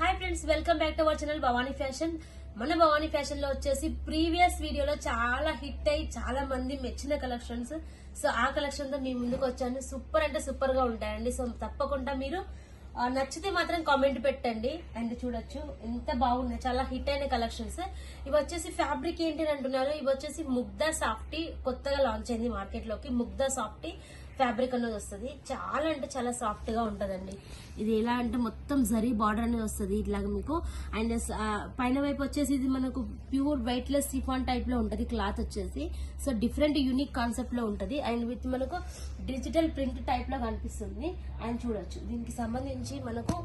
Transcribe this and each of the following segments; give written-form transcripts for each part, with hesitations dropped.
Hi friends, welcome back to our channel Bhavani fashion. మన Bhavani fashion లో వచ్చేసి ప్రీవియస్ వీడియోలో చాలా హిట్ అయ్యి చాలా మంది మెచ్చిన కలెక్షన్స్. సో ఆ కలెక్షన్ తో మీ ముందుకు వచ్చాను. సూపర్ అంటే సూపర్ గా ఉంటాయండి. సో తప్పకుండా మీరు నచ్చితే మాత్రం కామెంట్ పెట్టండి. అండ్ చూడొచ్చు ఎంత బాగున్నాయి, చాలా హిట్ అయిన కలెక్షన్స్. ఇవి వచ్చేసి ఫ్యాబ్రిక్ ఏంటి అని అంటున్నారు. ఇవి వచ్చేసి ముగ్ధా సాఫ్టీ కొత్తగా లాంచ్ అయింది మార్కెట్ లోకి. ముగ్ధా సాఫ్టీ ఫ్యాబ్రిక్ అనేది వస్తుంది. చాలా అంటే చాలా సాఫ్ట్ గా ఉంటదండి. ఇది ఎలా అంటే మొత్తం జరీ బార్డర్ అనేది వస్తుంది ఇట్లాగా మీకు. అండ్ పైన వైపు వచ్చేసి ఇది మనకు pure weight less chiffon type లో ఉంటది క్లాత్ వచ్చేసి. సో డిఫరెంట్ యూనిక్ కాన్సెప్ట్ లో ఉంటది. అండ్ విత్ మనకు డిజిటల్ ప్రింట్ టైప్ లో కనిపిస్తుంది. అండ్ చూడొచ్చు దీనికి సంబంధించి మనకు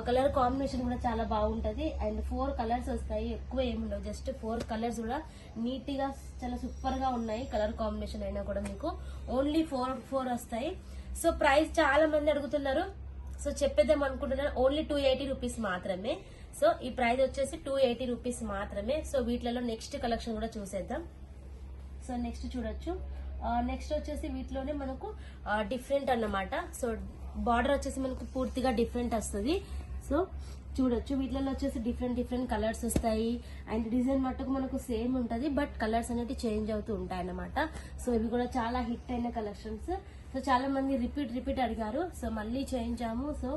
కలర్ కాంబినేషన్ కూడా చాలా బాగుంటది. అండ్ 4 కలర్స్ వస్తాయి, ఎక్కువ ఏముండవు, జస్ట్ 4 కలర్స్ కూడా నీట్ గా చాలా సూపర్ గా ఉన్నాయి. కలర్ కాంబినేషన్ అయినా కూడా మీకు ఓన్లీ 4 వస్తాయి. సో ప్రైస్ చాలా మంది అడుగుతున్నారు, సో చెప్పేద్దాం అనుకుంటున్నాను. ఓన్లీ 280 రూపీస్ మాత్రమే. సో ఈ ప్రైస్ వచ్చేసి 280 రూపీస్ మాత్రమే. సో వీటిలో నెక్స్ట్ కలెక్షన్ కూడా చూసేద్దాం. సో నెక్స్ట్ చూడొచ్చు. నెక్స్ట్ వచ్చేసి వీటిలోనే మనకు డిఫరెంట్ అన్నమాట. సో బార్డర్ వచ్చేసి మనకు పూర్తిగా డిఫరెంట్ వస్తుంది. సో చూడొచ్చు వీటిలో వచ్చేసి డిఫరెంట్ కలర్స్ వస్తాయి. అండ్ డిజైన్ మట్టుకు మనకు సేమ్ ఉంటది, బట్ కలర్స్ అనేవి చేంజ్ అవుతూ ఉంటాయి అన్నమాట. సో ఇవి కూడా చాలా హిట్ అయిన కలెక్షన్స్. సో చాలా మంది రిపీట్ అడిగారు, సో మళ్ళీ చేయించాము. సో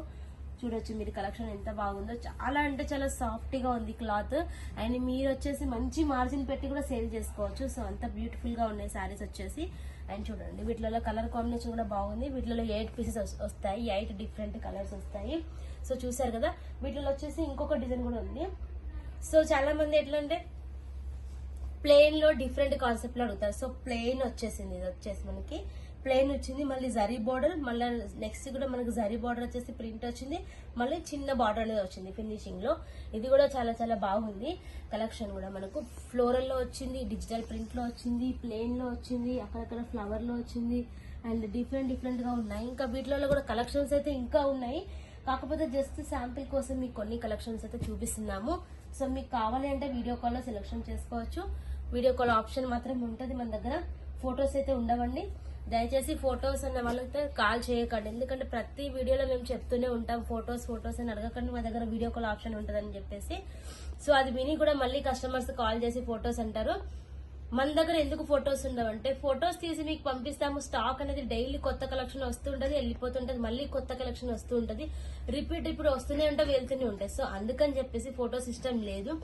చూడొచ్చు మీరు కలెక్షన్ ఎంత బాగుందో. చాలా అంటే చాలా సాఫ్ట్ గా ఉంది క్లాత్. అండ్ మీరు వచ్చేసి మంచి మార్జిన్ పెట్టి కూడా సేల్ చేసుకోవచ్చు. సో అంత బ్యూటిఫుల్ గా ఉన్నాయి శారీస్ వచ్చేసి. అండ్ చూడండి వీటిలో కలర్ కాంబినేషన్ కూడా బాగుంది. వీటిలో 8 పీసెస్ వస్తాయి, 8 డిఫరెంట్ కలర్స్ వస్తాయి. సో చూసారు కదా. వీటిలో వచ్చేసి ఇంకొక డిజైన్ కూడా ఉంది. సో చాలా మంది ఎట్లా అంటే ప్లెయిన్ లో డిఫరెంట్ కాన్సెప్ట్ లో అడుగుతారు. సో ప్లెయిన్ వచ్చేసింది, ఇది వచ్చేసి మనకి ప్లెయిన్ వచ్చింది. మళ్ళీ జరీ బార్డర్, మళ్ళీ నెక్స్ట్ కూడా మనకి జరీ బార్డర్ వచ్చేసి ప్రింట్ వచ్చింది. మళ్ళీ చిన్న బార్డర్ అనేది వచ్చింది ఫినిషింగ్ లో. ఇది కూడా చాలా చాలా బాగుంది. కలెక్షన్ కూడా మనకు ఫ్లోరల్ లో వచ్చింది, డిజిటల్ ప్రింట్ లో వచ్చింది, ప్లెయిన్ లో వచ్చింది, అక్కడక్కడ ఫ్లవర్ లో వచ్చింది. అండ్ డిఫరెంట్ గా ఉన్నాయి. ఇంకా వీటిలో కూడా కలెక్షన్స్ అయితే ఇంకా ఉన్నాయి. కాకపోతే జస్ట్ శాంపిల్ కోసం మీకు కొన్ని కలెక్షన్స్ అయితే చూపిస్తున్నాము. సో మీకు కావాలి అంటే వీడియో కాల్ లో సెలెక్షన్ చేసుకోవచ్చు. వీడియో కాల్ ఆప్షన్ మాత్రం ఉంటుంది మన దగ్గర. ఫొటోస్ అయితే ఉండవండి. దయచేసి ఫొటోస్ అన్న వాళ్ళైతే కాల్ చేయకండి, ఎందుకంటే ప్రతి వీడియోలో మేము చెప్తూనే ఉంటాం ఫొటోస్ అని అడగకండి, మా దగ్గర వీడియో కాల్ ఆప్షన్ ఉంటుందని చెప్పేసి. సో అది విని కూడా మళ్ళీ కస్టమర్స్ కాల్ చేసి ఫొటోస్ అంటారు. మన దగ్గర ఎందుకు ఫొటోస్ ఉండవంటే ఫొటోస్ తీసి మీకు పంపిస్తాము. స్టాక్ అనేది డైలీ కొత్త కలెక్షన్ వస్తుంటది, వెళ్ళిపోతుంటది, మళ్ళీ కొత్త కలెక్షన్ వస్తూ ఉంటది. రిపీట్ ఇప్పుడు వస్తూనే ఉంటాయి, వెళ్తూనే ఉంటాయి. సో అందుకని చెప్పేసి ఫోటో సిస్టమ్ లేదు.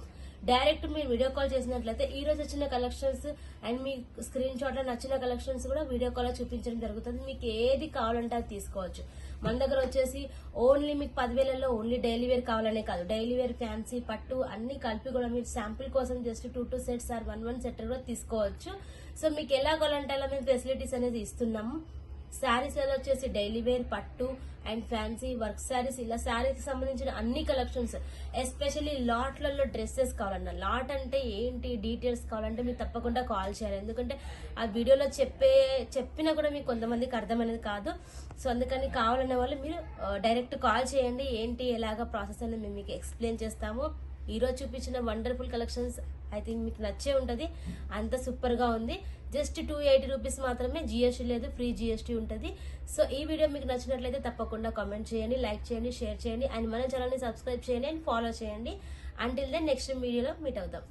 డైరెక్ట్ మీరు వీడియో కాల్ చేసినట్లయితే ఈ రోజు వచ్చిన collections and me screen shot లో నచ్చిన కలెక్షన్స్ కూడా వీడియో కాల్ లో చూపించడం జరుగుతుంది. మీకు ఏది కావాలంటే అది తీసుకోవచ్చు. మన దగ్గర వచ్చేసి ఓన్లీ మీకు 10,000లో ఓన్లీ డైలీ వేర్ కావాలనే కాదు, డైలీ వేర్, ఫ్యాన్సీ, పట్టు అన్ని కలిపి కూడా మీరు శాంపుల్ కోసం జస్ట్ 2 సెట్స్ ఆర్ 1 సెట్ కూడా తీసుకోవచ్చు. సో మీకు ఎలా కావాలంటే అలా మేము ఫెసిలిటీస్ అనేది ఇస్తున్నాము. శారీస్ లలో వచ్చేసి డైలీ వేర్, పట్టు అండ్ ఫ్యాన్సీ, వర్క్ శారీస్, ఇలా శారీస్ కి సంబంధించిన అన్ని కలెక్షన్స్. ఎస్పెషల్లీ లాట్లలో డ్రెస్సెస్ కావాలన్నా, లాట్ అంటే ఏంటి డీటెయిల్స్ కావాలంటే మీరు తప్పకుండా కాల్ చేయాలి. ఎందుకంటే ఆ వీడియోలో చెప్పినా కూడా మీకు కొంతమందికి అర్థమనేది కాదు. సో అందుకని కావాలనే వాళ్ళు మీరు డైరెక్ట్ కాల్ చేయండి. ఏంటి ఎలాగా ప్రాసెస్ అనేది మేము మీకు ఎక్స్ప్లెయిన్ చేస్తాము. ఈ రోజు చూపించిన వండర్ఫుల్ కలెక్షన్స్ ఐ థింక్ మీకు నచ్చే ఉంటది. అంత సూపర్ గా ఉంది. జస్ట్ 280 రూపీస్ మాత్రమే, జిఎస్టీ లేదు, ఫ్రీ జిఎస్టీ ఉంటుంది. సో ఈ వీడియో మీకు నచ్చినట్లయితే తప్పకుండా కామెంట్ చేయండి, లైక్ చేయండి, షేర్ చేయండి. అండ్ మన ఛానల్ ని సబ్స్క్రైబ్ చేయండి అండ్ ఫాలో చేయండి. అంటిల్ దెన్ నెక్స్ట్ వీడియోలో మీట్ అవుతాం.